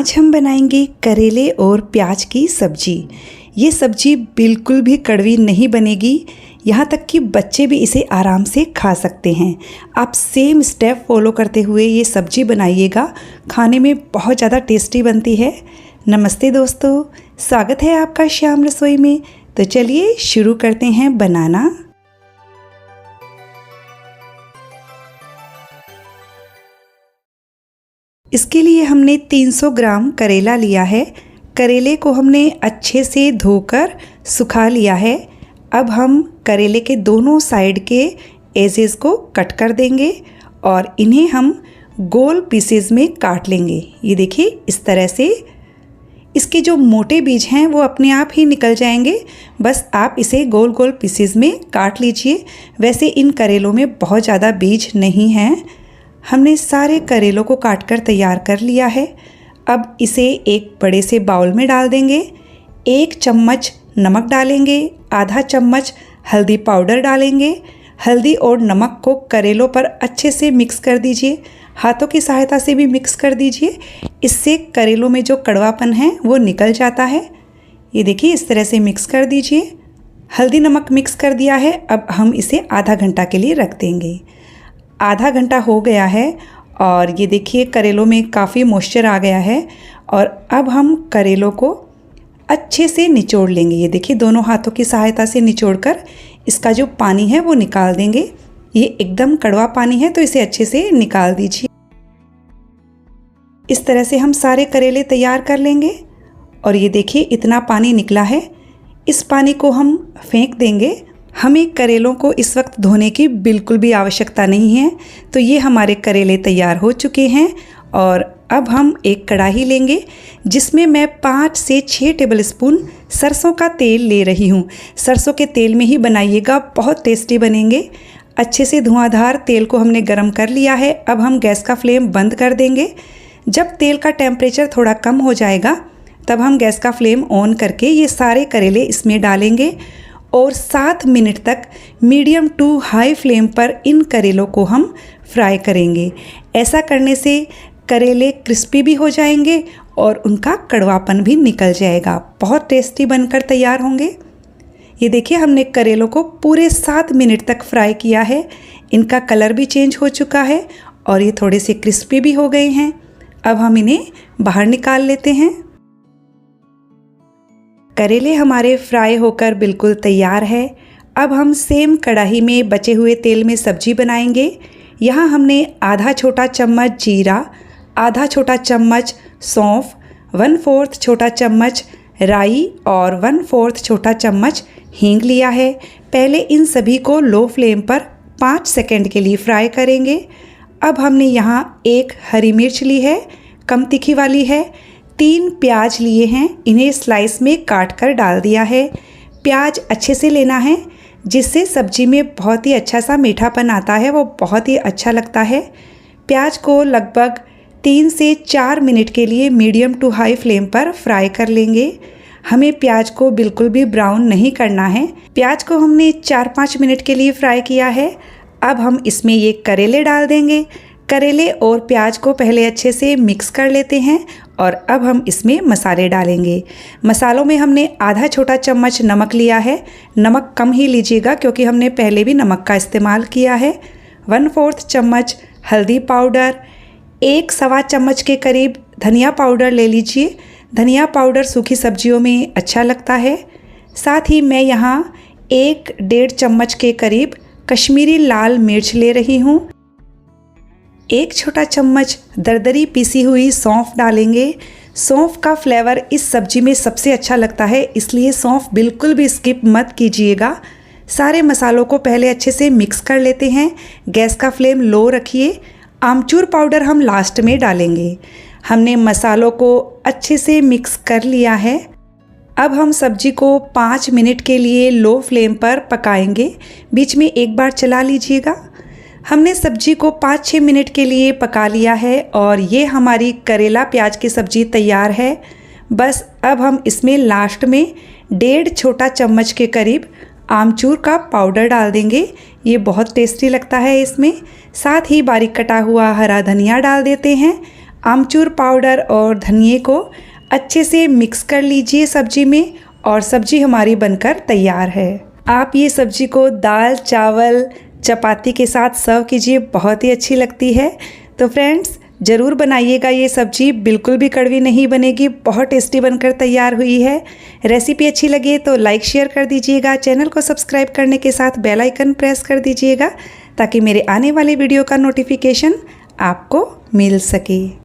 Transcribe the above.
आज हम बनाएंगे करेले और प्याज की सब्जी। ये सब्जी बिल्कुल भी कड़वी नहीं बनेगी, यहाँ तक कि बच्चे भी इसे आराम से खा सकते हैं। आप सेम स्टेप फॉलो करते हुए ये सब्जी बनाइएगा, खाने में बहुत ज़्यादा टेस्टी बनती है। नमस्ते दोस्तों, स्वागत है आपका श्याम रसोई में। तो चलिए शुरू करते हैं बनाना। इसके लिए हमने 300 ग्राम करेला लिया है। करेले को हमने अच्छे से धोकर सुखा लिया है। अब हम करेले के दोनों साइड के एजेस को कट कर देंगे और इन्हें हम गोल पीसेस में काट लेंगे। ये देखिए इस तरह से। इसके जो मोटे बीज हैं वो अपने आप ही निकल जाएंगे, बस आप इसे गोल गोल पीसेस में काट लीजिए। वैसे इन करेलों में बहुत ज़्यादा बीज नहीं हैं। हमने सारे करेलों को काटकर तैयार कर लिया है। अब इसे एक बड़े से बाउल में डाल देंगे। 1 चम्मच नमक डालेंगे, आधा चम्मच हल्दी पाउडर डालेंगे। हल्दी और नमक को करेलों पर अच्छे से मिक्स कर दीजिए, हाथों की सहायता से भी मिक्स कर दीजिए। इससे करेलों में जो कड़वापन है वो निकल जाता है। ये देखिए इस तरह से मिक्स कर दीजिए। हल्दी नमक मिक्स कर दिया है। अब हम इसे आधा घंटा के लिए रख देंगे। आधा घंटा हो गया है और ये देखिए करेलों में काफ़ी मॉइस्चर आ गया है। और अब हम करेलों को अच्छे से निचोड़ लेंगे। ये देखिए दोनों हाथों की सहायता से निचोड़कर इसका जो पानी है वो निकाल देंगे। ये एकदम कड़वा पानी है तो इसे अच्छे से निकाल दीजिए। इस तरह से हम सारे करेले तैयार कर लेंगे। और ये देखिए इतना पानी निकला है। इस पानी को हम फेंक देंगे। हमें करेलों को इस वक्त धोने की बिल्कुल भी आवश्यकता नहीं है। तो ये हमारे करेले तैयार हो चुके हैं। और अब हम एक कढ़ाई लेंगे जिसमें मैं 5 से 6 टेबलस्पून सरसों का तेल ले रही हूँ। सरसों के तेल में ही बनाइएगा, बहुत टेस्टी बनेंगे। अच्छे से धुआंधार तेल को हमने गरम कर लिया है। अब हम गैस का फ्लेम बंद कर देंगे। जब तेल का टेम्परेचर थोड़ा कम हो जाएगा तब हम गैस का फ्लेम ऑन करके ये सारे करेले इसमें डालेंगे और 7 मिनट तक मीडियम टू हाई फ्लेम पर इन करेलों को हम फ्राई करेंगे। ऐसा करने से करेले क्रिस्पी भी हो जाएंगे और उनका कड़वापन भी निकल जाएगा। बहुत टेस्टी बनकर तैयार होंगे। ये देखिए हमने करेलों को पूरे 7 मिनट तक फ्राई किया है। इनका कलर भी चेंज हो चुका है और ये थोड़े से क्रिस्पी भी हो गए हैं। अब हम इन्हें बाहर निकाल लेते हैं। करेले हमारे फ्राई होकर बिल्कुल तैयार है। अब हम सेम कढ़ाई में बचे हुए तेल में सब्जी बनाएंगे। यहाँ हमने आधा छोटा चम्मच जीरा, आधा छोटा चम्मच सौंफ, 1/4 छोटा चम्मच राई और 1/4 छोटा चम्मच हींग लिया है। पहले इन सभी को लो फ्लेम पर 5 सेकंड के लिए फ्राई करेंगे। अब हमने यहाँ 1 हरी मिर्च ली है, कम तीखी वाली है। 3 प्याज लिए हैं, इन्हें स्लाइस में काट कर डाल दिया है। प्याज अच्छे से लेना है जिससे सब्जी में बहुत ही अच्छा सा मीठापन आता है, वो बहुत ही अच्छा लगता है। प्याज को लगभग 3 से 4 मिनट के लिए मीडियम टू हाई फ्लेम पर फ्राई कर लेंगे। हमें प्याज को बिल्कुल भी ब्राउन नहीं करना है। प्याज को हमने 4-5 मिनट के लिए फ्राई किया है। अब हम इसमें ये करेले डाल देंगे। करेले और प्याज को पहले अच्छे से मिक्स कर लेते हैं और अब हम इसमें मसाले डालेंगे। मसालों में हमने आधा छोटा चम्मच नमक लिया है। नमक कम ही लीजिएगा क्योंकि हमने पहले भी नमक का इस्तेमाल किया है। 1/4 चम्मच हल्दी पाउडर, 1 सवा चम्मच के करीब धनिया पाउडर ले लीजिए। धनिया पाउडर सूखी सब्जियों में अच्छा लगता है। साथ ही मैं यहाँ 1-1.5 चम्मच के करीब कश्मीरी लाल मिर्च ले रही हूँ। 1 छोटा चम्मच दरदरी पीसी हुई सौंफ डालेंगे। सौंफ का फ्लेवर इस सब्जी में सबसे अच्छा लगता है, इसलिए सौंफ बिल्कुल भी स्किप मत कीजिएगा। सारे मसालों को पहले अच्छे से मिक्स कर लेते हैं। गैस का फ्लेम लो रखिए। आमचूर पाउडर हम लास्ट में डालेंगे। हमने मसालों को अच्छे से मिक्स कर लिया है। अब हम सब्जी को 5 मिनट के लिए लो फ्लेम पर पकाएंगे। बीच में एक बार चला लीजिएगा। हमने सब्जी को 5-6 मिनट के लिए पका लिया है और ये हमारी करेला प्याज की सब्ज़ी तैयार है। बस अब हम इसमें लास्ट में 1.5 छोटा चम्मच के करीब आमचूर का पाउडर डाल देंगे। ये बहुत टेस्टी लगता है इसमें। साथ ही बारीक कटा हुआ हरा धनिया डाल देते हैं। आमचूर पाउडर और धनिए को अच्छे से मिक्स कर लीजिए सब्जी में और सब्जी हमारी बनकर तैयार है। आप ये सब्जी को दाल, चावल, चपाती के साथ सर्व कीजिए, बहुत ही अच्छी लगती है। तो फ्रेंड्स ज़रूर बनाइएगा, ये सब्जी बिल्कुल भी कड़वी नहीं बनेगी, बहुत टेस्टी बनकर तैयार हुई है। रेसिपी अच्छी लगे तो लाइक शेयर कर दीजिएगा, चैनल को सब्सक्राइब करने के साथ बेल आइकन प्रेस कर दीजिएगा ताकि मेरे आने वाले वीडियो का नोटिफिकेशन आपको मिल सके।